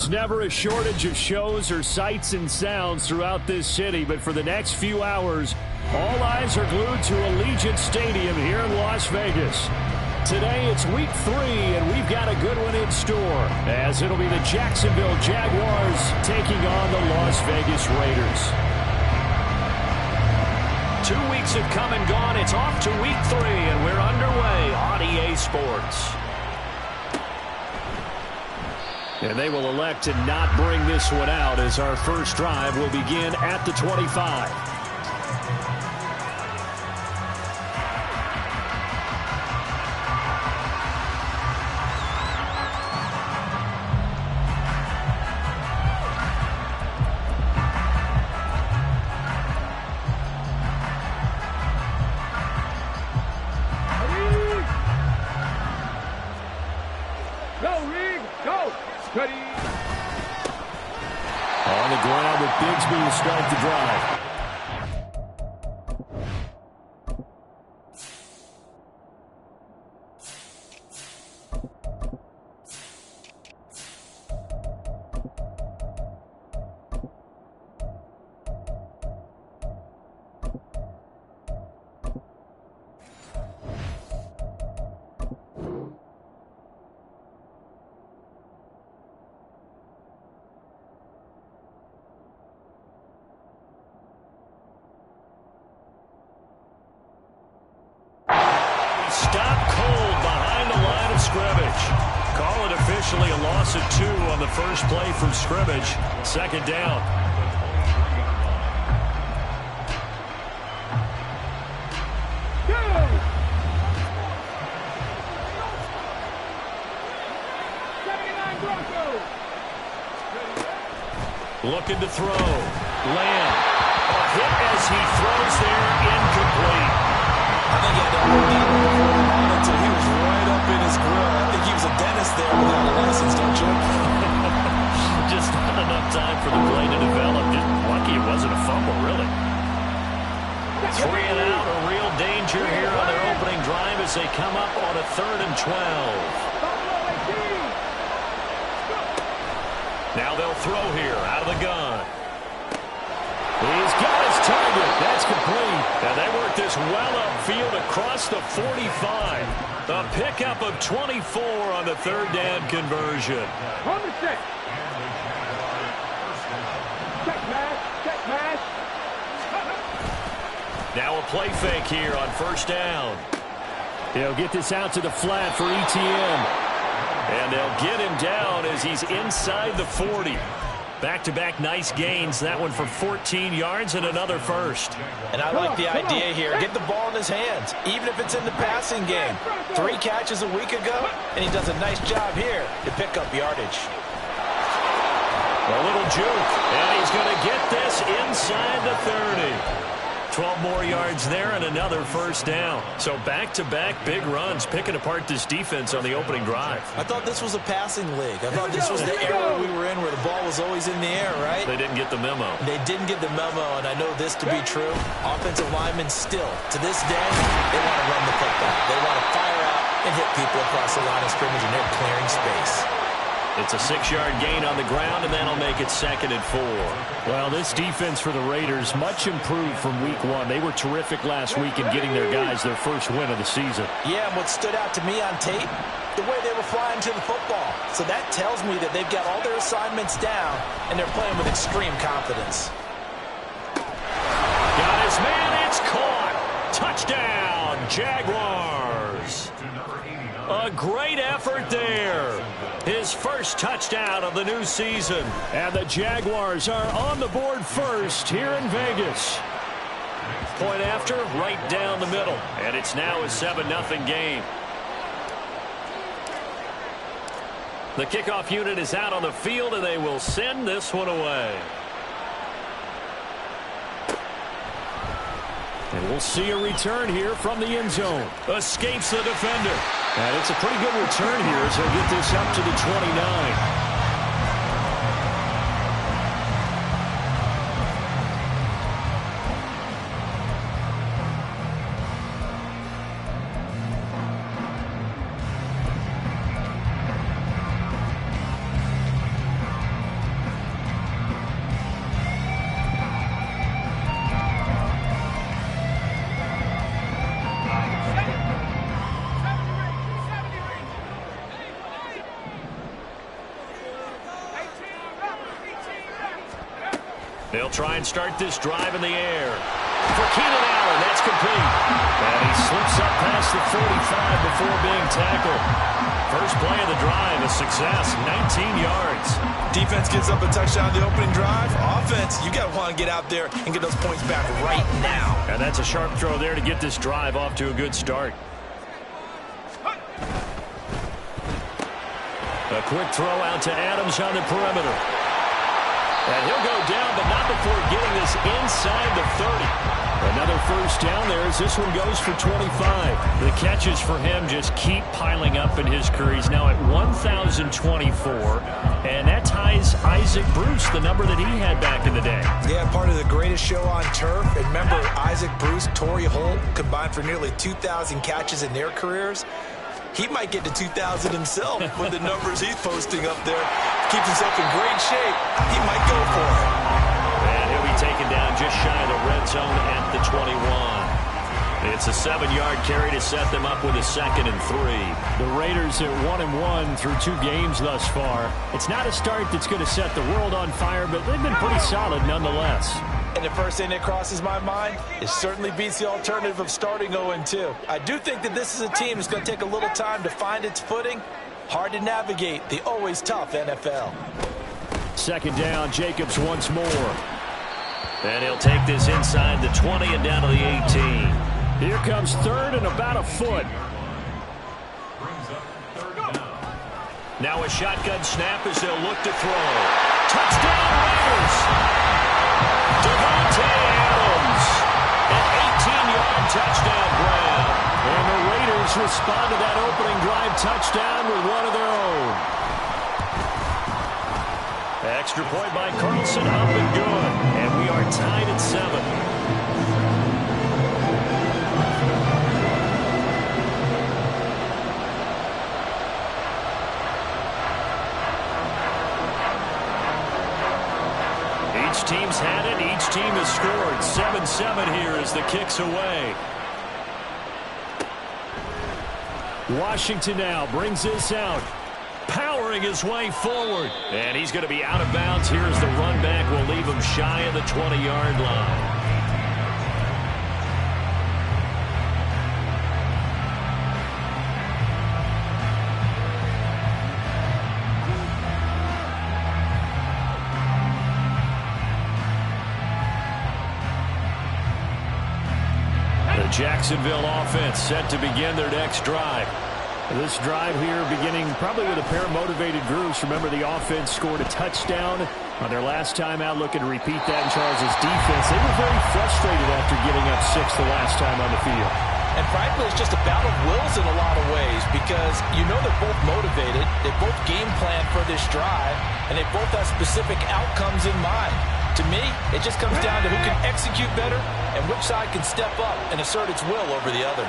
There's never a shortage of shows or sights and sounds throughout this city, but for the next few hours, all eyes are glued to Allegiant Stadium here in Las Vegas. Today it's week 3, and we've got a good one in store, as it'll be the Jacksonville Jaguars taking on the Las Vegas Raiders. 2 weeks have come and gone. It's off to week 3, and we're underway on EA Sports. And they will elect to not bring this one out, as our first drive will begin at the 25. On the ground with Bigsby to start the drive. Stopped cold behind the line of scrimmage. Call it officially a loss of 2 on the first play from scrimmage. Second down. Looking to throw. Lamb. A hit as he throws there, incomplete. I think he had to hold that on until he was right up in his grill. I think he was a dentist there without a license, don't you? Just not enough time for the play to develop. Just lucky it wasn't a fumble, really. 3 and out, a real danger here on their opening drive as they come up on a 3rd and 12. Now they'll throw here out of the gun. He's got his target. That's complete. And they work this well upfield across the 45. A pickup of 24 on the 3rd down conversion. On the set. Check pass. Now a play fake here on 1st down. He'll get this out to the flat for ETN. And they'll get him down as he's inside the 40. Back-to-back nice gains. That one for 14 yards and another first. And I like the idea here. Get the ball in his hands, even if it's in the passing game. 3 catches a week ago, and he does a nice job here to pick up yardage. A little juke, and he's going to get this inside the 30. 12 more yards there and another first down. So back-to-back big runs, picking apart this defense on the opening drive. I thought this was a passing league. I thought this was the era we were in where the ball was always in the air, right? They didn't get the memo. They didn't get the memo, and I know this to be true. Offensive linemen still, to this day, they want to run the football. They want to fire out and hit people across the line of scrimmage, and they're clearing space. It's a 6-yard gain on the ground, and that'll make it 2nd and 4. Well, this defense for the Raiders, much improved from week 1. They were terrific last week in getting their guys their first win of the season. Yeah, and what stood out to me on tape, the way they were flying to the football. So that tells me that they've got all their assignments down, and they're playing with extreme confidence. Got his man, it's caught. Touchdown, Jaguars. A great effort there. His first touchdown of the new season. And the Jaguars are on the board first here in Vegas. Point after, right down the middle. And it's now a 7-0 game. The kickoff unit is out on the field, and they will send this one away. And we'll see a return here from the end zone. Escapes the defender. And it's a pretty good return here as he'll get this up to the 29. They'll try and start this drive in the air. For Keenan Allen, that's complete. And he slips up past the 45 before being tackled. First play of the drive, a success, 19 yards. Defense gives up a touchdown the opening drive. Offense, you got to want to get out there and get those points back right now. And that's a sharp throw there to get this drive off to a good start. A quick throw out to Adams on the perimeter. And he'll go down, but not before getting this inside the 30. Another first down there as this one goes for 25. The catches for him just keep piling up in his career. He's now at 1,024, and that ties Isaac Bruce, the number that he had back in the day. Yeah, part of the greatest show on turf. And remember, Isaac Bruce, Torrey Holt combined for nearly 2,000 catches in their careers. He might get to 2,000 himself with the numbers he's posting up there. Keeps himself in great shape. He might go for it. And he'll be taken down just shy of the red zone at the 21. It's a 7-yard carry to set them up with a 2nd and 3. The Raiders at 1-1 through 2 games thus far. It's not a start that's going to set the world on fire, but they've been pretty solid nonetheless. And the first thing that crosses my mind, it certainly beats the alternative of starting 0-2. I do think that this is a team that's going to take a little time to find its footing. Hard to navigate the always tough NFL. 2nd down, Jacobs once more. And he'll take this inside the 20 and down to the 18. Here comes 3rd and about a foot. Now a shotgun snap as they'll look to throw. Touchdown Raiders! Davante Adams, an 18-yard touchdown grab. And the Raiders respond to that opening drive touchdown with one of their own. Extra point by Carlson, up and good. And we are tied at 7. Each team's had it. Each team has scored. 7-7 here as the kick's away. Washington now brings this out. Powering his way forward. And he's going to be out of bounds here as the run back will leave him shy of the 20-yard line. Jacksonville offense set to begin their next drive. This drive here beginning probably with a pair of motivated groups. Remember, the offense scored a touchdown on their last time out. Looking to repeat that in Charles' defense. They were very frustrated after giving up 6 the last time on the field. And frankly, it's just a battle of wills in a lot of ways because you know they're both motivated. They both game plan for this drive, and they both have specific outcomes in mind. To me, it just comes down to who can execute better and which side can step up and assert its will over the other.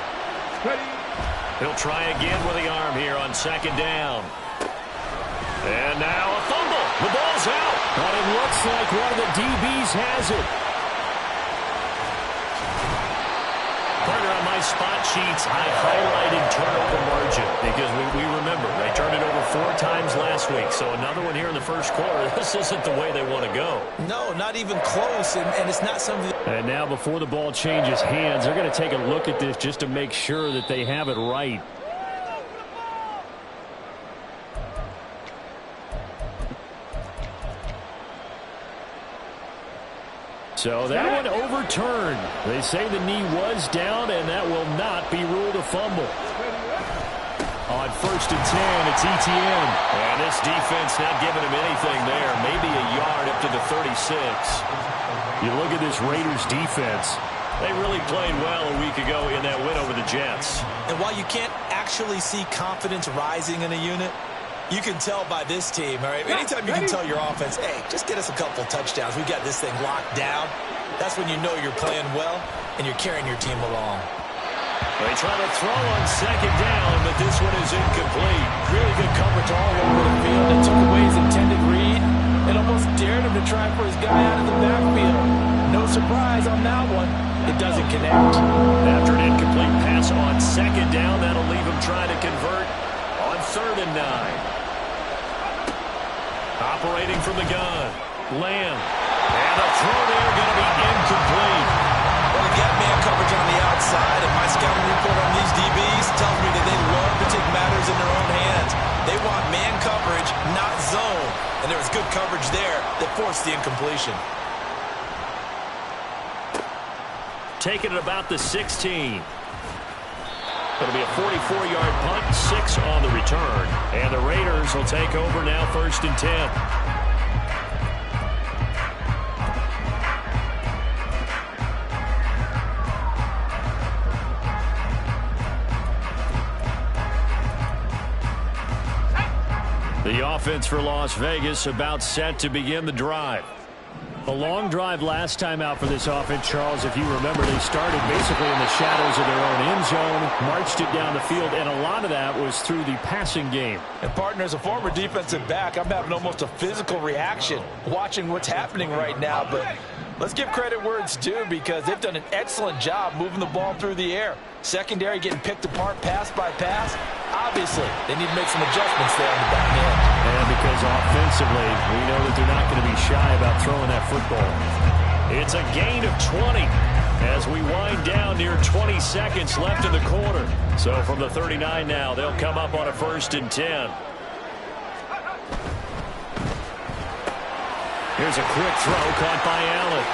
He'll try again with the arm here on 2nd down. And now a fumble. The ball's out. But it looks like one of the DBs has it. Partner, on my spot sheets, I highlighted turnover margin because we remember they turned it over 4 times last week. So another one here in the first quarter. This isn't the way they want to go. No, not even close, and it's not something. And now before the ball changes hands, they're going to take a look at this just to make sure that they have it right. So that one overturned. They say the knee was down, and that will not be ruled a fumble. On 1st and 10, it's Etienne. And this defense not giving him anything there. Maybe a yard up to the 36. You look at this Raiders defense. They really played well a week ago in that win over the Jets. And while you can't actually see confidence rising in a unit, you can tell by this team, all right? Anytime you can tell your offense, hey, just get us a couple touchdowns. We got this thing locked down. That's when you know you're playing well and you're carrying your team along. They try to throw on 2nd down, but this one is incomplete. Really good coverage all over the field. It took away his intended read and almost dared him to try for his guy out of the backfield. No surprise on that one. It doesn't connect. After an incomplete pass on 2nd down, that'll leave him trying to convert on 3rd and 9. Operating from the gun, Lamb. And the throw there going to be incomplete. Well, we got man coverage on the outside, and my scouting report on these DBs tells me that they love to take matters in their own hands. They want man coverage, not zone. And there was good coverage there that forced the incompletion. Taking it about the 16. Going to be a 44-yard punt, 6 on the return. And the Raiders will take over now, 1st and 10. The offense for Las Vegas about set to begin the drive. A long drive last time out for this offense, Charles. If you remember, they started basically in the shadows of their own end zone, marched it down the field, and a lot of that was through the passing game. And, partner, as a former defensive back, I'm having almost a physical reaction watching what's happening right now. But let's give credit where it's due, because they've done an excellent job moving the ball through the air. Secondary getting picked apart pass by pass. Obviously, they need to make some adjustments there on the back end. And because offensively, we know that they're not going to be shy about throwing that football. It's a gain of 20 as we wind down near 20 seconds left in the quarter. So from the 39 now, they'll come up on a 1st and 10. Here's a quick throw caught by Allen.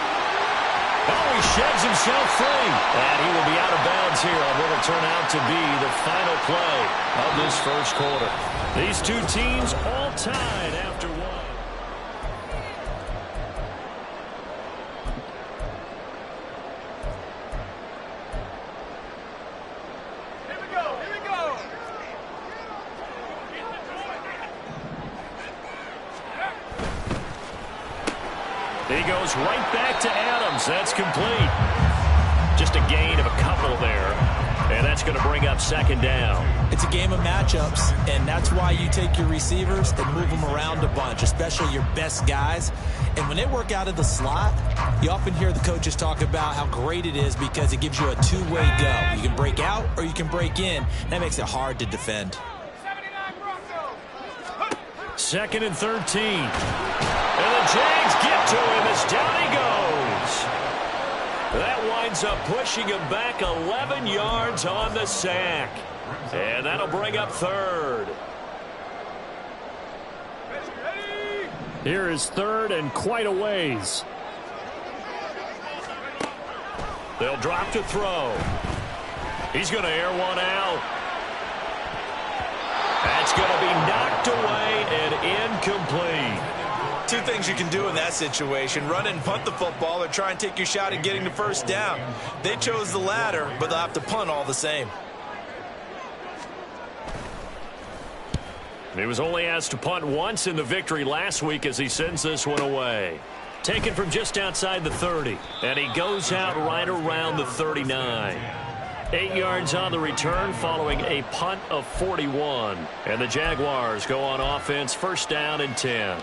Oh, he sheds himself free. And he will be out of bounds here on what will turn out to be the final play of this first quarter. These two teams all tied after one. Here we go. Here we go. He goes right back to Adams. That's complete. Just a gain of a couple there. And that's going to bring up 2nd down. It's a game of matchups, and that's why you take your receivers and move them around a bunch, especially your best guys. And when they work out of the slot, you often hear the coaches talk about how great it is because it gives you a two-way go. You can break out or you can break in. That makes it hard to defend. 2nd and 13. And the Jags get to him as down he goes. That winds up pushing him back 11 yards on the sack. And that'll bring up 3rd. Here is 3rd and quite a ways. They'll drop to throw. He's going to air one out. That's going to be knocked away and incomplete. Two things you can do in that situation: run and punt the football, or try and take your shot at getting the 1st down. They chose the latter, but they'll have to punt all the same. He was only asked to punt once in the victory last week as he sends this one away. Taken from just outside the 30, and he goes out right around the 39. 8 yards on the return following a punt of 41. And the Jaguars go on offense, 1st down and 10.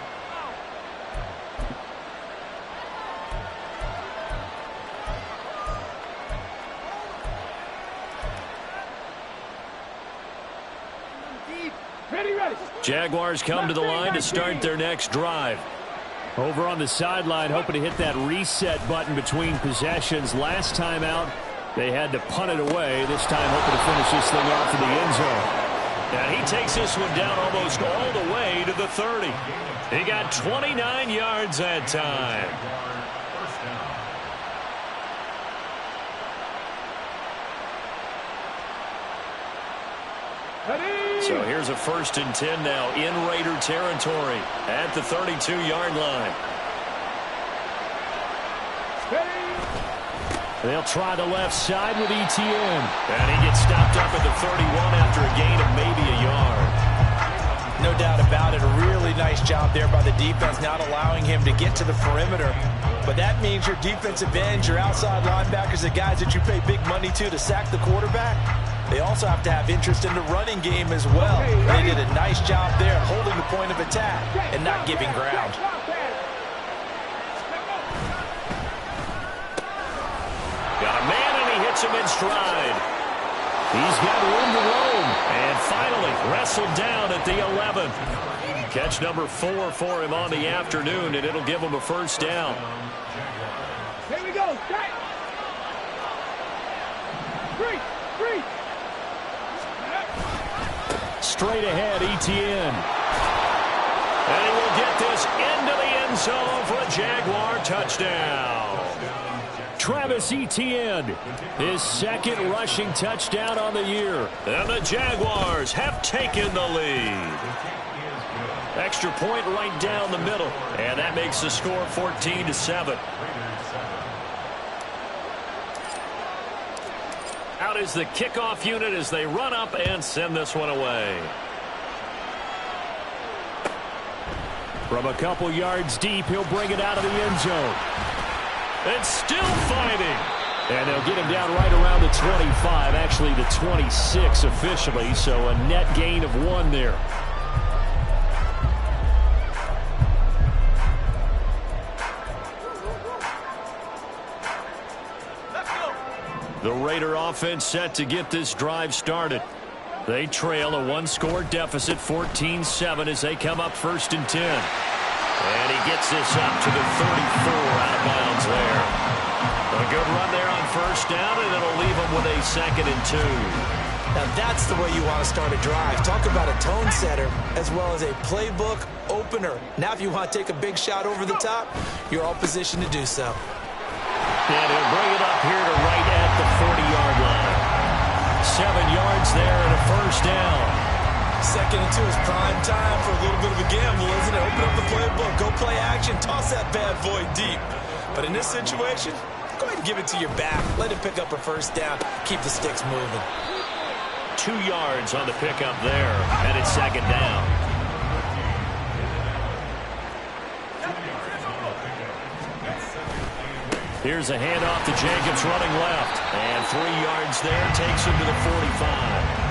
Jaguars come to the line to start their next drive. Over on the sideline, hoping to hit that reset button between possessions. Last time out, they had to punt it away. This time, hoping to finish this thing off in the end zone. And he takes this one down almost all the way to the 30. He got 29 yards that time. So here's a 1st and 10 now in Raider territory at the 32-yard line. They'll try the left side with Etienne. And he gets stopped up at the 31 after a gain of maybe a yard. No doubt about it. A really nice job there by the defense, not allowing him to get to the perimeter. But that means your defensive ends, your outside linebackers, the guys that you pay big money to sack the quarterback, they also have to have interest in the running game as well. They did a nice job there holding the point of attack and not giving ground. Got a man, and he hits him in stride. He's got room to roam. And finally wrestled down at the 11. Catch number 4 for him on the afternoon, and it'll give him a first down. Here we go. Three. Straight ahead, Etienne. And he will get this into the end zone for a Jaguar touchdown. Travis Etienne, his second rushing touchdown on the year. And the Jaguars have taken the lead. Extra point right down the middle. And that makes the score 14-7. Out is the kickoff unit as they run up and send this one away. From a couple yards deep, he'll bring it out of the end zone. And still fighting. And they'll get him down right around the 25, actually the 26 officially, so a net gain of 1 there. The Raider offense set to get this drive started. They trail a 1-score deficit, 14-7, as they come up 1st and 10. And he gets this up to the 34 out of bounds there. A good run there on 1st down, and it'll leave him with a 2nd and 2. Now that's the way you want to start a drive. Talk about a tone setter as well as a playbook opener. Now if you want to take a big shot over the top, you're all positioned to do so. And he'll bring it up here to right at the 40-yard line. 7 yards there and a 1st down. 2nd and 2 is prime time for a little bit of a gamble, isn't it? Open up the playbook, go play action, toss that bad boy deep. But in this situation, go ahead and give it to your back. Let him pick up a 1st down. Keep the sticks moving. 2 yards on the pickup there, and it's 2nd down. Here's a handoff to Jacobs running left. And 3 yards there, takes him to the 45.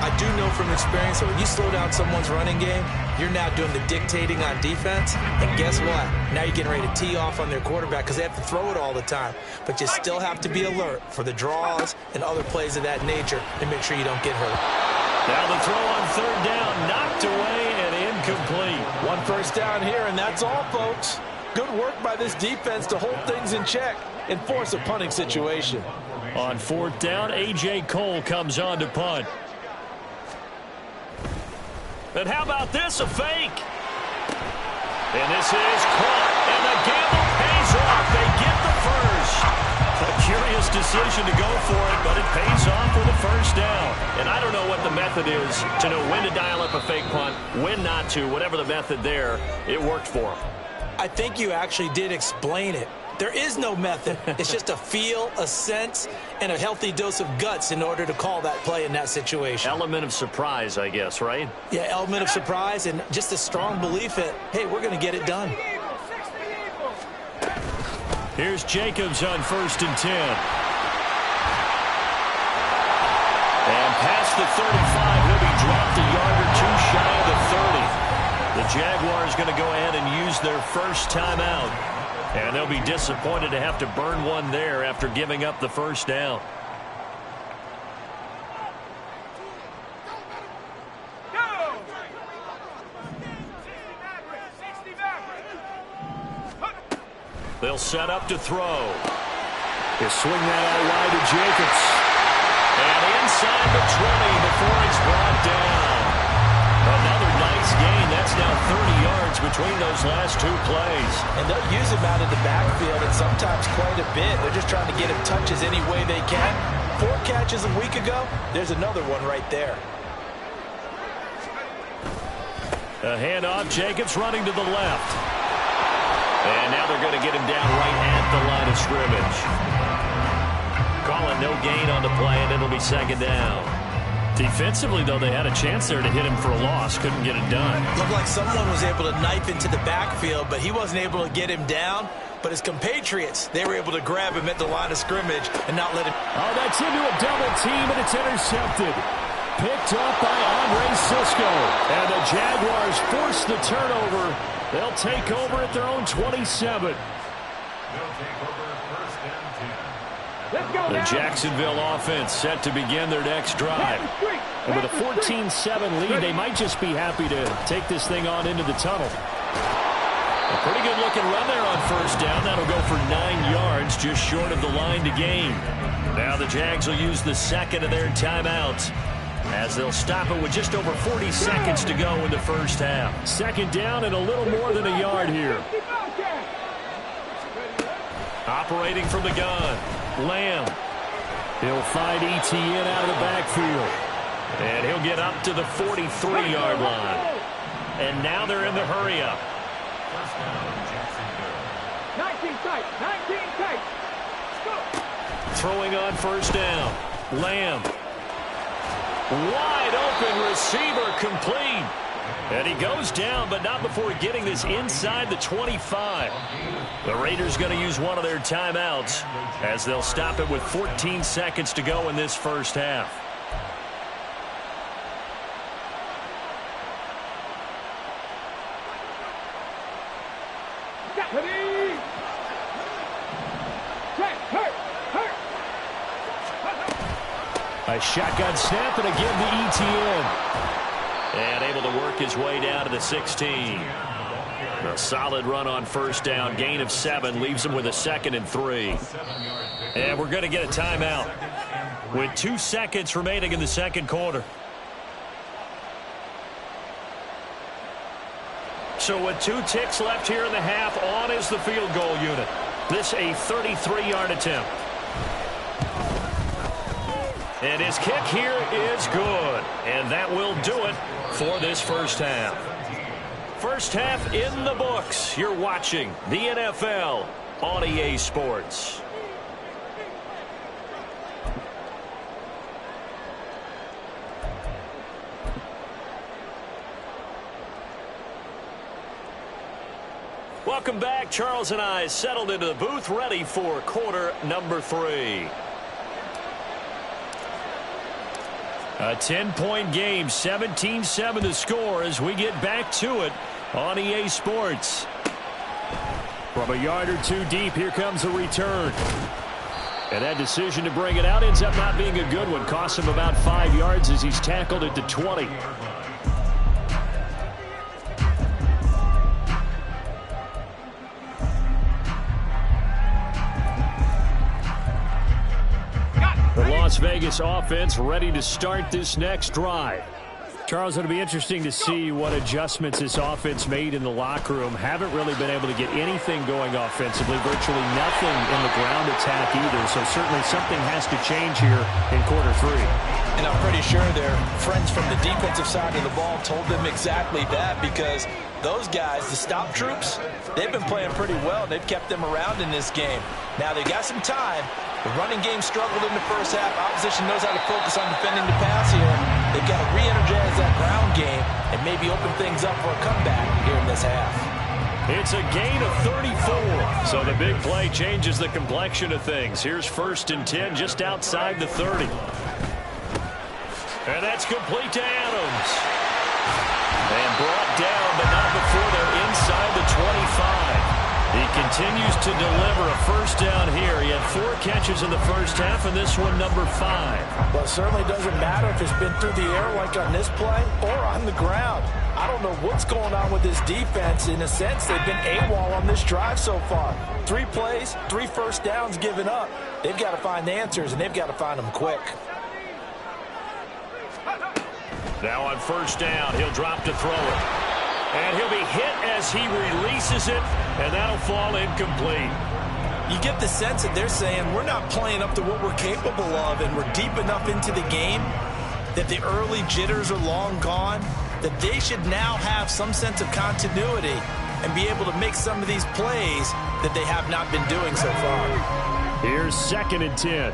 I do know from experience that when you slow down someone's running game, you're now doing the dictating on defense. And guess what? Now you're getting ready to tee off on their quarterback because they have to throw it all the time. But you still have to be alert for the draws and other plays of that nature and make sure you don't get hurt. Now the throw on 3rd down, knocked away and incomplete. 1 1st down here, and that's all, folks. Good work by this defense to hold things in check and force a punting situation. On 4th down, A.J. Cole comes on to punt. And how about this, a fake? And this is caught, and the gamble pays off. They get the first. A curious decision to go for it, but it pays off with a 1st down. And I don't know what the method is to know when to dial up a fake punt, when not to. Whatever the method there, it worked for him. I think you actually did explain it. There is no method. It's just a feel, a sense, and a healthy dose of guts in order to call that play in that situation. Element of surprise, I guess, right? Yeah, element of surprise and just a strong belief that, hey, we're going to get it done. Here's Jacobs on 1st and 10. And past the 35, he'll be dropped a yard or 2 shy of the 30. The Jaguars going to go ahead and use their first timeout. And they'll be disappointed to have to burn one there after giving up the 1st down. They'll set up to throw. He'll swing that all wide to Jacobs. And inside the 20 before it's brought down. Another nice gain. That's now 30 yards between those last 2 plays. And they'll use him out in the backfield and sometimes quite a bit. They're just trying to get him touches any way they can. 4 catches a week ago. There's another one right there. A handoff. Jacobs running to the left. And now they're going to get him down right at the line of scrimmage. Calling no gain on the play, and it'll be 2nd down. Defensively, though, they had a chance there to hit him for a loss. Couldn't get it done. Looked like someone was able to knife into the backfield, but he wasn't able to get him down. But his compatriots, they were able to grab him at the line of scrimmage and not let him. Oh, that's into a double team, and it's intercepted. Picked up by Andre Cisco. And the Jaguars force the turnover. They'll take over at their own 27. The Jacksonville offense set to begin their next drive. And with a 14-7 lead, they might just be happy to take this thing on into the tunnel. A pretty good-looking run there on first down. That'll go for 9 yards, just short of the line to gain. Now the Jags will use the second of their timeouts, as they'll stop it with just over 40 seconds to go in the first half. Second down and a little more than a yard here. Operating from the gun, Lamb. He'll find Etienne out of the backfield. And he'll get up to the 43-yard line. And now they're in the hurry-up. 19 tight, 19 tight. Throwing on first down, Lamb. Wide open receiver, complete. And he goes down, but not before getting this inside the 25. The Raiders going to use one of their timeouts, as they'll stop it with 14 seconds to go in this first half. A shotgun snap, and again to Etienne. And able to work his way down to the 16. A solid run on first down. Gain of 7 leaves him with a 2nd and 3. And we're going to get a timeout with 2 seconds remaining in the second quarter. So with 2 ticks left here in the half, on is the field goal unit. This a 33-yard attempt. And his kick here is good. And that will do it for this first half. First half in the books. You're watching the NFL on EA Sports. Welcome back. Charles and I settled into the booth, ready for quarter number 3. A 10-point game, 17-7 the score as we get back to it on EA Sports. From a yard or 2 deep, here comes a return. And that decision to bring it out ends up not being a good one. Costs him about 5 yards as he's tackled at the 20. The Las Vegas offense ready to start this next drive. Charles, it'll be interesting to see what adjustments this offense made in the locker room. Haven't really been able to get anything going offensively, virtually nothing in the ground attack either. So certainly something has to change here in quarter 3. And I'm pretty sure their friends from the defensive side of the ball told them exactly that, because those guys, the stop troops, they've been playing pretty well. They've kept them around in this game. Now they got some time. The running game struggled in the first half. Opposition knows how to focus on defending the pass here. They've got to re-energize that ground game and maybe open things up for a comeback here in this half. It's a gain of 34. So the big play changes the complexion of things. Here's 1st and 10 just outside the 30. And that's complete to Adams. And brought down, but not before they're inside the 25. He continues to deliver a first down here. He had 4 catches in the first half, and this one number 5. Well, it certainly doesn't matter if it's been through the air like on this play or on the ground. I don't know what's going on with this defense. In a sense, they've been AWOL on this drive so far. 3 plays, 3 first downs given up. They've got to find answers, and they've got to find them quick. Now on first down, he'll drop to throw it. And he'll be hit as he releases it, and that'll fall incomplete. You get the sense that they're saying we're not playing up to what we're capable of, and we're deep enough into the game that the early jitters are long gone, that they should now have some sense of continuity and be able to make some of these plays that they have not been doing so far. Here's 2nd and 10.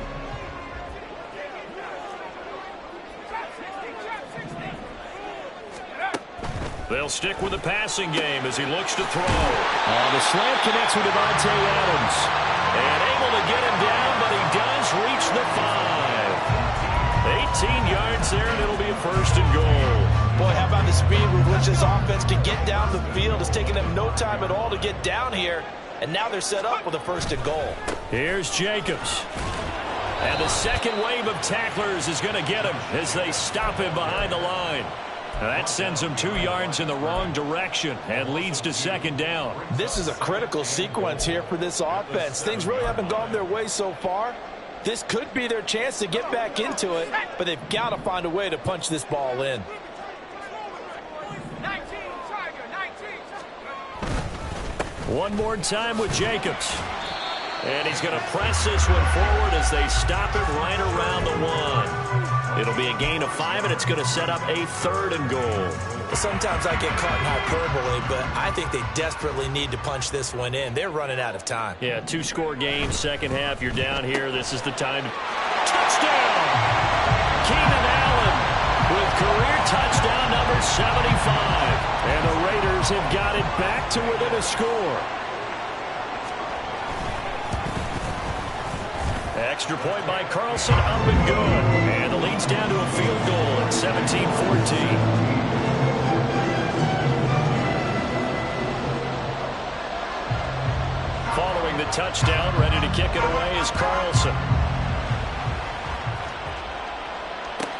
They'll stick with the passing game as he looks to throw. The slant connects with Davante Adams. And able to get him down, but he does reach the 5. 18 yards there, and it'll be a 1st and goal. Boy, how about the speed with which this offense can get down the field? It's taken them no time at all to get down here. And now they're set up with a 1st and goal. Here's Jacobs. And the second wave of tacklers is going to get him as they stop him behind the line. Now that sends him 2 yards in the wrong direction and leads to second down. This is a critical sequence here for this offense. Things really haven't gone their way so far. This could be their chance to get back into it, but they've got to find a way to punch this ball in. 19, Tiger, 19. One more time with Jacobs. And he's going to press this one forward as they stop it right around the 1. It'll be a gain of 5, and it's going to set up a 3rd and goal. Sometimes I get caught in hyperbole, but I think they desperately need to punch this one in. They're running out of time. Yeah, 2-score game, second half, you're down here. This is the time. Touchdown! Keenan Allen with career touchdown number 75. And the Raiders have got it back to within a score. Extra point by Carlson, up and good. And the lead's down to a field goal at 17-14. Following the touchdown, ready to kick it away is Carlson.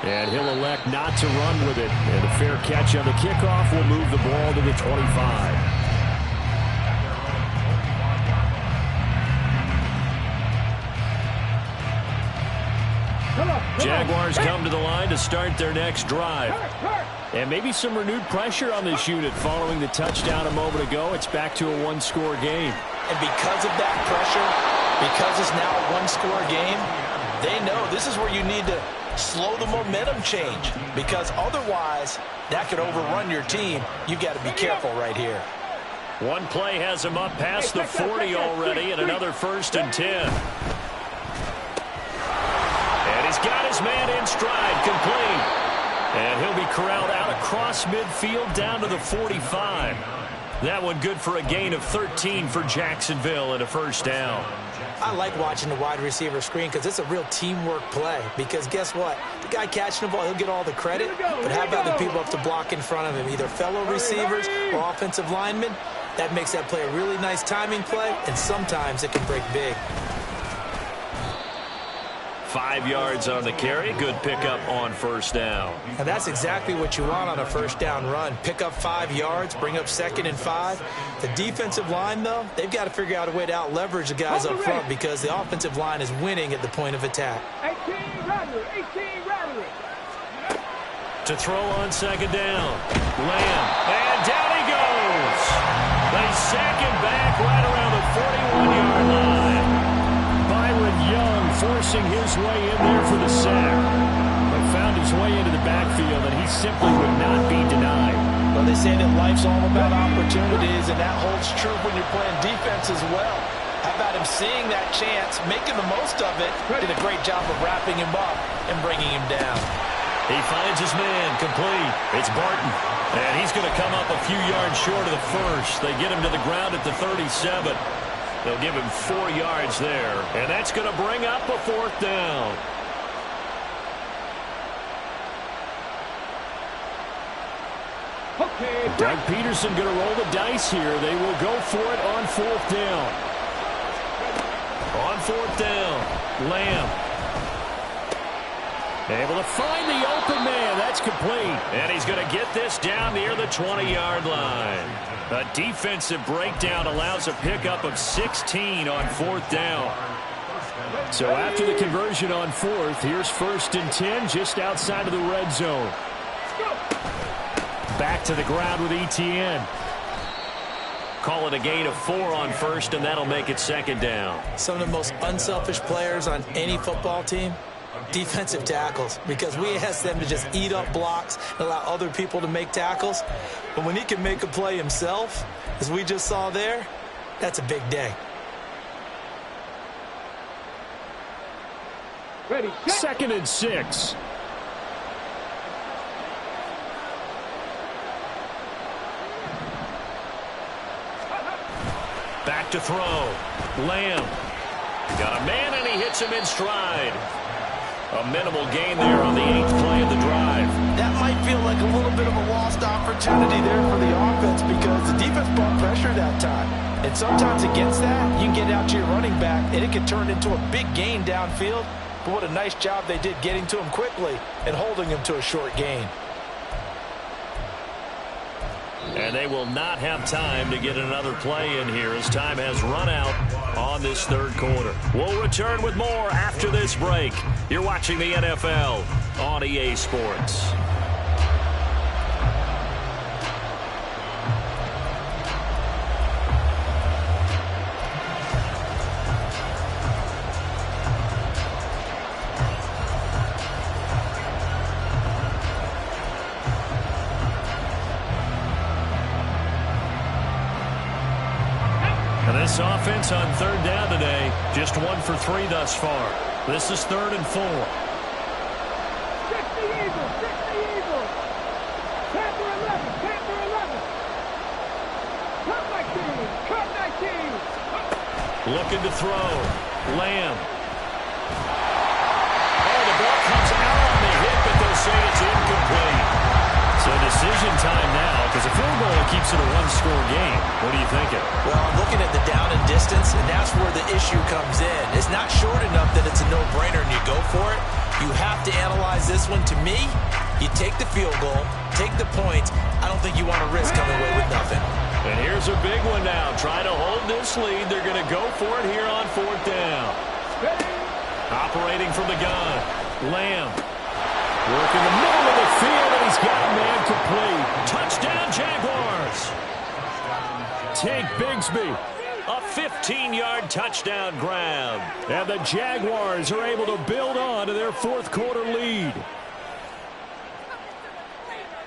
And he'll elect not to run with it. And a fair catch on the kickoff will move the ball to the 25. Jaguars come to the line to start their next drive. And maybe some renewed pressure on this unit following the touchdown a moment ago. It's back to a 1-score game. And because of that pressure, because it's now a 1-score game, they know this is where you need to slow the momentum change, because otherwise that could overrun your team. You've got to be careful right here. One play has him up past the 40 already, and another 1st and 10. He's got his man in stride, complete. And he'll be corralled out across midfield down to the 45. That one good for a gain of 13 for Jacksonville and a 1st down. I like watching the wide receiver screen because it's a real teamwork play. Because guess what? The guy catching the ball, he'll get all the credit. But how about the people up to block in front of him, either fellow receivers or offensive linemen? That makes that play a really nice timing play, and sometimes it can break big. 5 yards on the carry. Good pickup on 1st down. And that's exactly what you want on a 1st down run. Pick up 5 yards, bring up 2nd and 5. The defensive line, though, they've got to figure out a way to out-leverage the guys up front because the offensive line is winning at the point of attack. 18 Rattler. To throw on 2nd down. Lamb. And down he goes. They sack him back right around the 41-yard line. Byron Young forcing his way in there for the sack. But found his way into the backfield, and he simply would not be denied. Well, they say that life's all about opportunities, and that holds true when you're playing defense as well. How about him seeing that chance, making the most of it, did a great job of wrapping him up and bringing him down. He finds his man, complete. It's Barton, and he's going to come up a few yards short of the 1st. They get him to the ground at the 37. They'll give him 4 yards there, and that's going to bring up a 4th down. Okay. Doug Peterson going to roll the dice here. They will go for it on 4th down. On 4th down, Lamb. Able to find the open man. That's complete. And he's going to get this down near the 20-yard line. A defensive breakdown allows a pickup of 16 on 4th down. So after the conversion on 4th, here's 1st and 10 just outside of the red zone. Back to the ground with Etienne. Call it a gain of 4 on 1st, and that'll make it 2nd down. Some of the most unselfish players on any football team, defensive tackles, because we ask them to just eat up blocks and allow other people to make tackles. But when he can make a play himself, as we just saw there, that's a big day. Ready. 2nd and 6. Back to throw. Lamb. Got a man, and he hits him in stride. A minimal gain there on the 8th play of the drive. That might feel like a little bit of a lost opportunity there for the offense because the defense brought pressure that time. And sometimes against that, you can get out to your running back, and it can turn into a big gain downfield. But what a nice job they did getting to him quickly and holding him to a short gain. And they will not have time to get another play in here as time has run out on this third quarter. We'll return with more after this break. You're watching the NFL on EA Sports. This offense on third down today, just 1 for 3 thus far. This is 3rd and 4. 60 Eagles, 60 Eagles. Panther 11, Panther 11. Cut 19, cut 19. Looking to throw. Lamb. Oh, the ball comes out on the hit, but they'll say it's incomplete. So decision time now, because a field goal keeps it a one-score game. What are you thinking? Well, I'm looking at the down and distance, and that's where the issue comes in. It's not short enough that it's a no-brainer and you go for it. You have to analyze this one. To me, you take the field goal, take the points. I don't think you want to risk coming away with nothing. And here's a big one now. Try to hold this lead. They're going to go for it here on 4th down. Operating from the gun. Lamb. Working the middle of the field, and he's got a man complete. Touchdown, Jaguars. Tank Bigsby. A 15-yard touchdown grab. And the Jaguars are able to build on to their 4th quarter lead.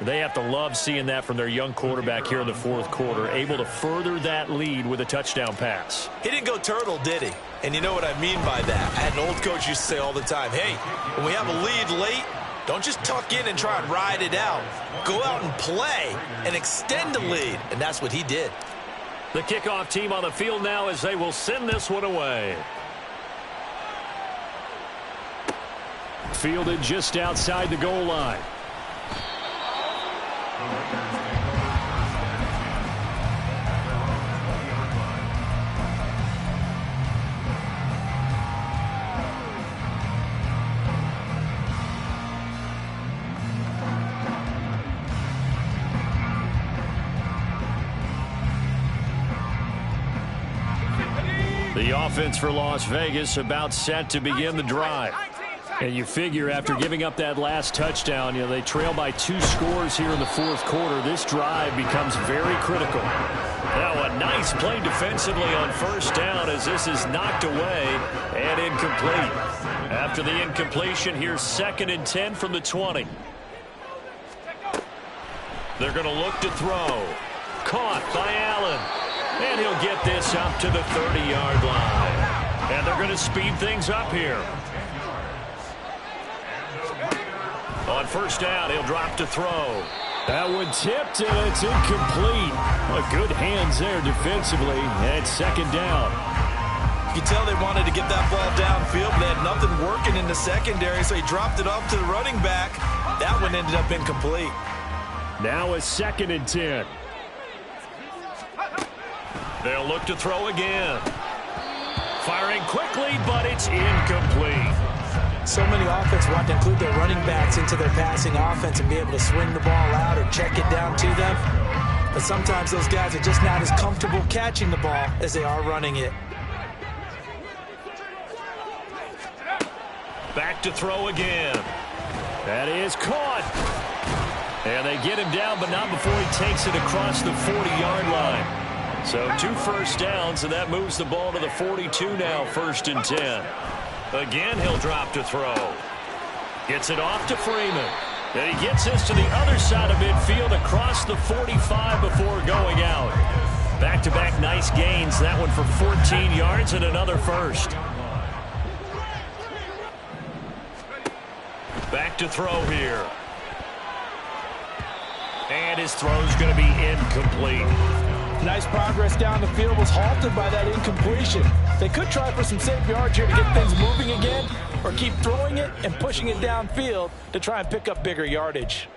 They have to love seeing that from their young quarterback here in the 4th quarter, able to further that lead with a touchdown pass. He didn't go turtle, did he? And you know what I mean by that. I had an old coach used to say all the time, hey, when we have a lead late, don't just tuck in and try and ride it out. Go out and play and extend the lead. And that's what he did. The kickoff team on the field now as they will send this one away. Fielded just outside the goal line. The offense for Las Vegas about set to begin the drive. And you figure after giving up that last touchdown, they trail by 2 scores here in the 4th quarter. This drive becomes very critical. Now a nice play defensively on 1st down as this is knocked away and incomplete. After the incompletion, here's 2nd and 10 from the 20. They're going to look to throw. Caught by Allen. And he'll get this up to the 30-yard line. And they're going to speed things up here. On 1st down, he'll drop to throw. That one tipped, and it's incomplete. Good hands there defensively, and it's 2nd down. You can tell they wanted to get that ball downfield, but they had nothing working in the secondary, so he dropped it off to the running back. That one ended up incomplete. Now a 2nd and 10. They'll look to throw again. Firing quickly, but it's incomplete. So many offenses want to include their running backs into their passing offense and be able to swing the ball out or check it down to them. But sometimes those guys are just not as comfortable catching the ball as they are running it. Back to throw again. That is caught. And they get him down, but not before he takes it across the 40-yard line. So 2 first downs, and that moves the ball to the 42 now, 1st and 10. Again, he'll drop to throw. Gets it off to Freeman. And he gets this to the other side of midfield across the 45 before going out. Back-to-back nice gains. That one for 14 yards and another first. Back to throw here. And his throw's going to be incomplete. Nice progress down the field was halted by that incompletion. They could try for some safe yards here to get things moving again, or keep throwing it and pushing it downfield to try and pick up bigger yardage.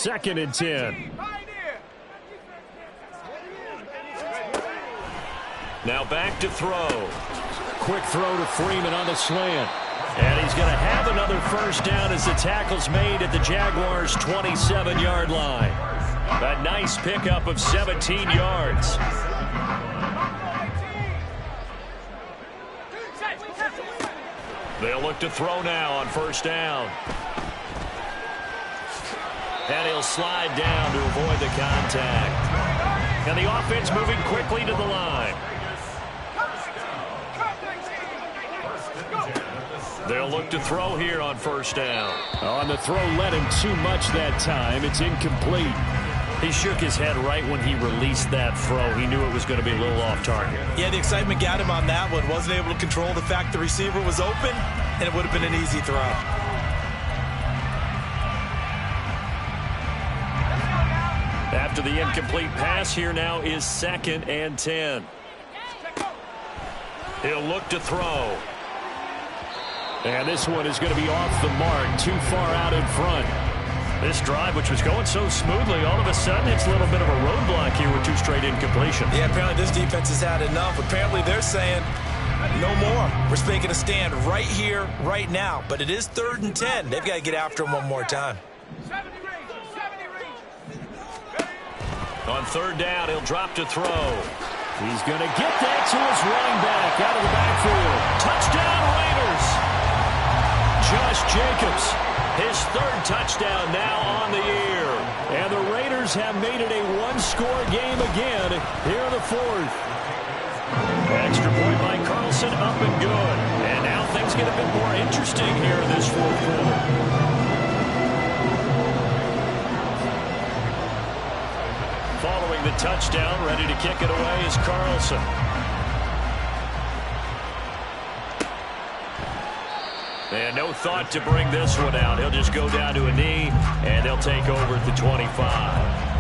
2nd and 10. Now back to throw. Quick throw to Freeman on the slant. And he's going to have another first down as the tackle's made at the Jaguars' 27-yard line. A nice pickup of 17 yards. They'll look to throw now on first down. And he'll slide down to avoid the contact. And the offense moving quickly to the line. They'll look to throw here on first down. On the throw, led him too much that time. It's incomplete. He shook his head right when he released that throw. He knew it was going to be a little off target. Yeah, the excitement got him on that one. Wasn't able to control the fact the receiver was open, and it would have been an easy throw. After the incomplete pass, here now is 2nd and 10. He'll look to throw. And this one is going to be off the mark, too far out in front. This drive, which was going so smoothly, all of a sudden it's a little bit of a roadblock here with 2 straight incompletions. Yeah, apparently this defense has had enough. Apparently they're saying, no more. We're making a stand right here, right now. But it is 3rd and 10. They've got to get after him one more time. On 3rd down, he'll drop to throw. He's going to get that to his running back out of the backfield. Touchdown, Raiders! Josh Jacobs, his 3rd touchdown now on the year. And the Raiders have made it a 1-score game again here in the 4th. Extra point by Carlson, up and good. And now things get a bit more interesting here in this 4th quarter. Following the touchdown, ready to kick it away is Carlson. And no thought to bring this one out. He'll just go down to a knee, and they'll take over at the 25.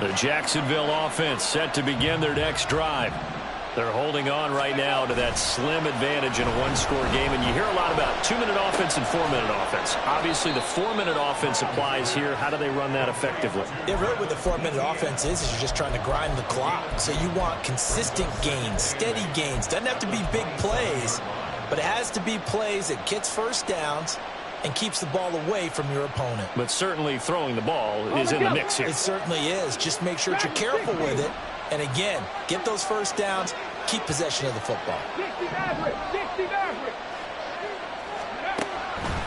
The Jacksonville offense set to begin their next drive. They're holding on right now to that slim advantage in a 1-score game. And you hear a lot about 2-minute offense and 4-minute offense. Obviously, the 4-minute offense applies here. How do they run that effectively? Yeah, really what the 4-minute offense is you're just trying to grind the clock. So you want consistent gains, steady gains. Doesn't have to be big plays, but it has to be plays that gets first downs and keeps the ball away from your opponent. But certainly throwing the ball is in the mix here. It certainly is. Just make sure that you're careful with it. And again, get those first downs, keep possession of the football.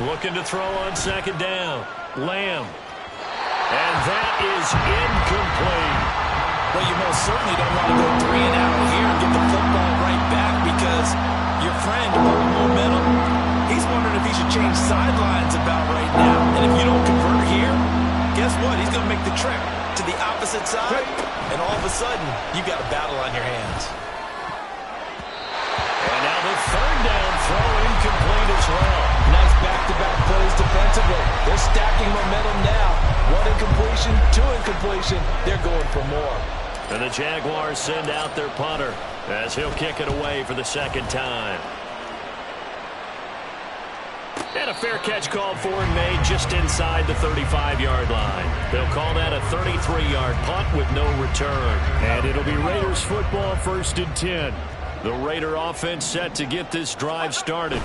Looking to throw on 2nd down. Lamb. And that is incomplete. Well, you most certainly don't want to go 3 and out here and get the football right back because your friend, momentum, he's wondering if he should change sidelines about right now. And if you don't convert here, guess what? He's going to make the trip to the opposite side, and all of a sudden, you got a battle on your hands. And now the 3rd down throw incomplete as well. Nice back-to-back plays defensively. They're stacking momentum now. 1 incompletion, 2 incompletion. They're going for more. And the Jaguars send out their punter as he'll kick it away for the 2nd time. And a fair catch called for and made just inside the 35-yard line. They'll call that a 33-yard punt with no return. And it'll be Raiders football 1st and 10. The Raider offense set to get this drive started.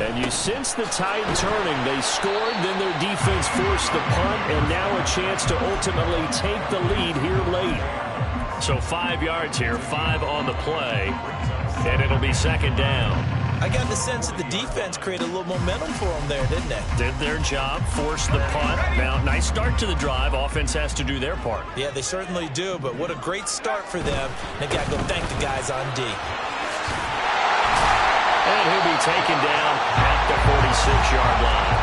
And you sense the tide turning. They scored, then their defense forced the punt, and now a chance to ultimately take the lead here late. So 5 yards here, 5 on the play, and it'll be 2nd down. I got the sense that the defense created a little momentum for them there, didn't they? Did their job, forced the punt. Now, nice start to the drive. Offense has to do their part. Yeah, they certainly do, but what a great start for them. They got to go thank the guys on D. And he'll be taken down at the 46-yard line.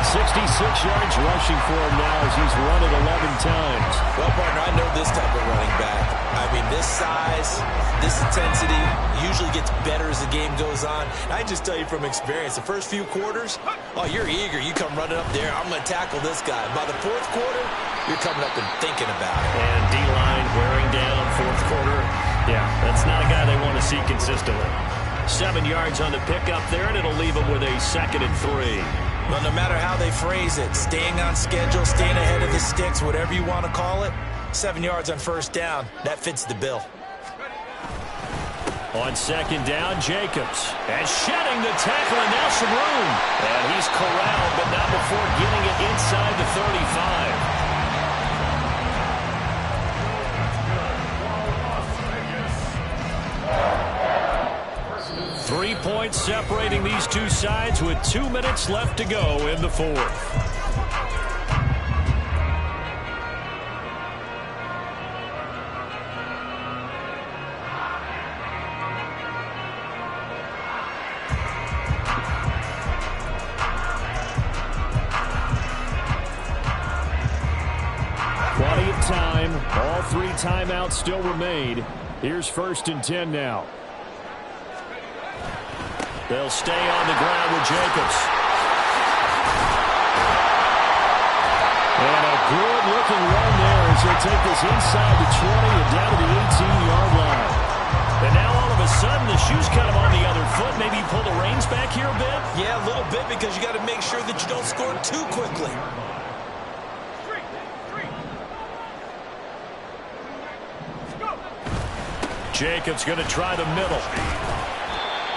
66 yards rushing for him now as he's run it 11 times. Well, partner, I know this type of running back. I mean, this size, this intensity usually gets better as the game goes on. And I just tell you from experience, the first few quarters, oh, you're eager. You come running up there, I'm going to tackle this guy. By the fourth quarter, you're coming up and thinking about it. And D-line wearing down fourth quarter. Yeah, that's not a guy they want to see consistently. 7 yards on the pickup there, and it'll leave him with a 2nd and 3. Well, no matter how they phrase it, staying on schedule, staying ahead of the sticks, whatever you want to call it, 7 yards on first down, that fits the bill. On 2nd down, Jacobs. And shedding the tackle, and now some room. And he's corralled, but not before getting it inside the 35. 3 points separating these two sides with 2 minutes left to go in the fourth. Plenty of time. All 3 timeouts still remain. Here's 1st and 10 now. They'll stay on the ground with Jacobs. And a good-looking run there as they take this inside the 20 and down to the 18-yard line. And now all of a sudden the shoe's kind of on the other foot. Maybe you pull the reins back here a bit? Yeah, a little bit because you got to make sure that you don't score too quickly. Jacobs going to try the middle.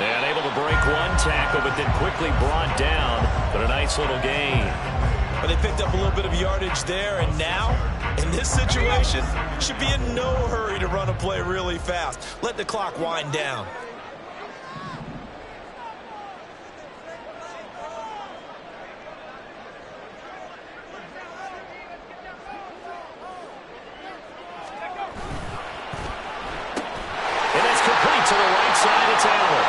And able to break one tackle, but then quickly brought down. But a nice little gain. But they picked up a little bit of yardage there, and now, in this situation, should be in no hurry to run a play really fast. Let the clock wind down. And it's complete to the right side. It's Allen.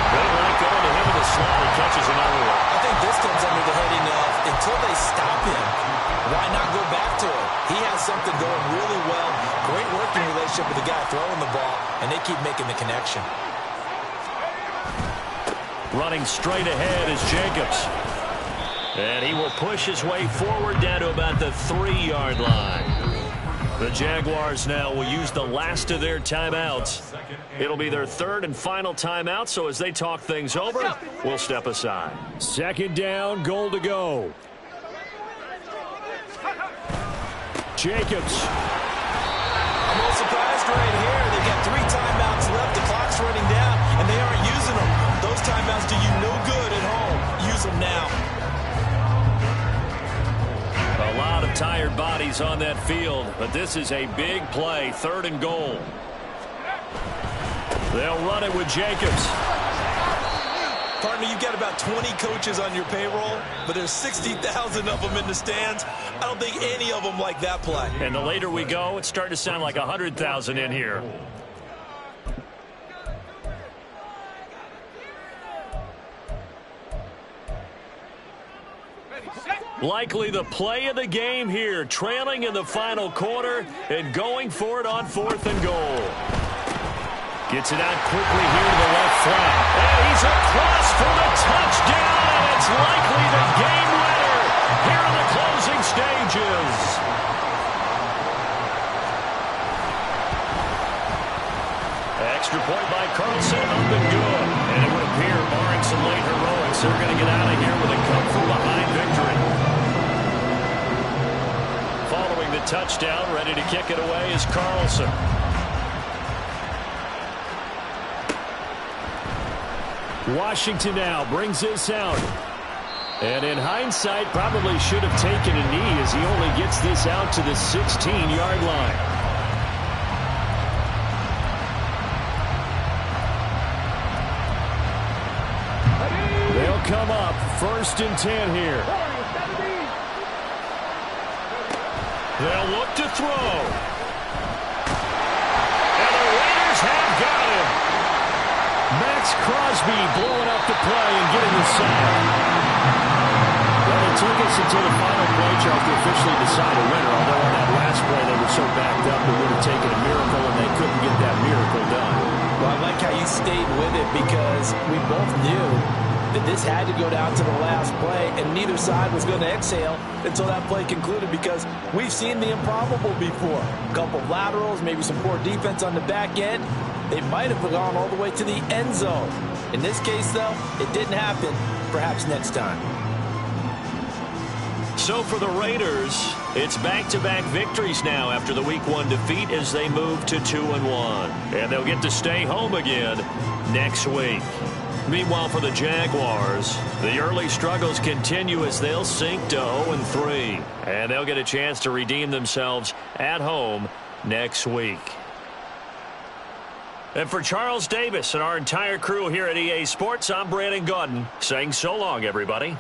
They like going to him in the slot. He catches another one. I think this comes under the heading of, until they stop him, why not go back to it? He has something going really well. Great working relationship with the guy throwing the ball, and they keep making the connection. Running straight ahead is Jacobs. And he will push his way forward down to about the 3-yard line. The Jaguars now will use the last of their timeouts. It'll be their 3rd and final timeout, so as they talk things over, we'll step aside. 2nd down, goal to go. Jacobs. I'm a little surprised right here. They've got 3 timeouts left. The clock's running down, and they aren't using them. Those timeouts do you no good at home. Use them now. A lot of tired bodies on that field, but this is a big play, 3rd and goal. They'll run it with Jacobs. Partner, you've got about 20 coaches on your payroll, but there's 60,000 of them in the stands. I don't think any of them like that play. And the later we go, it's starting to sound like 100,000 in here. Likely the play of the game here, trailing in the final quarter and going for it on 4th and goal. Gets it out quickly here to the left flank. And he's across for the touchdown, and it's likely the game winner here in the closing stages. Extra point by Carlson, up and good. And it would appear, barring some late heroics, they're going to get out of here with a come-from-behind victory. Following the touchdown, ready to kick it away is Carlson. Washington now brings this out. And in hindsight, probably should have taken a knee as he only gets this out to the 16-yard line. They'll come up 1st and 10 here. They'll look to throw. And the Raiders have got him. Max Crosby blowing up the play and getting the sack. took us until the final play, Charles, to officially decide a winner. Although on that last play they were so backed up it would have taken a miracle, and they couldn't get that miracle done. Well, I like how you stayed with it because we both knew that this had to go down to the last play, and neither side was going to exhale until that play concluded because we've seen the improbable before. A couple of laterals, maybe some poor defense on the back end. They might have gone all the way to the end zone. In this case, though, it didn't happen. Perhaps next time. So for the Raiders, it's back-to-back victories now after the Week 1 defeat as they move to 2-1. And they'll get to stay home again next week. Meanwhile, for the Jaguars, the early struggles continue as they'll sink to 0-3. And they'll get a chance to redeem themselves at home next week. And for Charles Davis and our entire crew here at EA Sports, I'm Brandon Gaudin saying so long, everybody.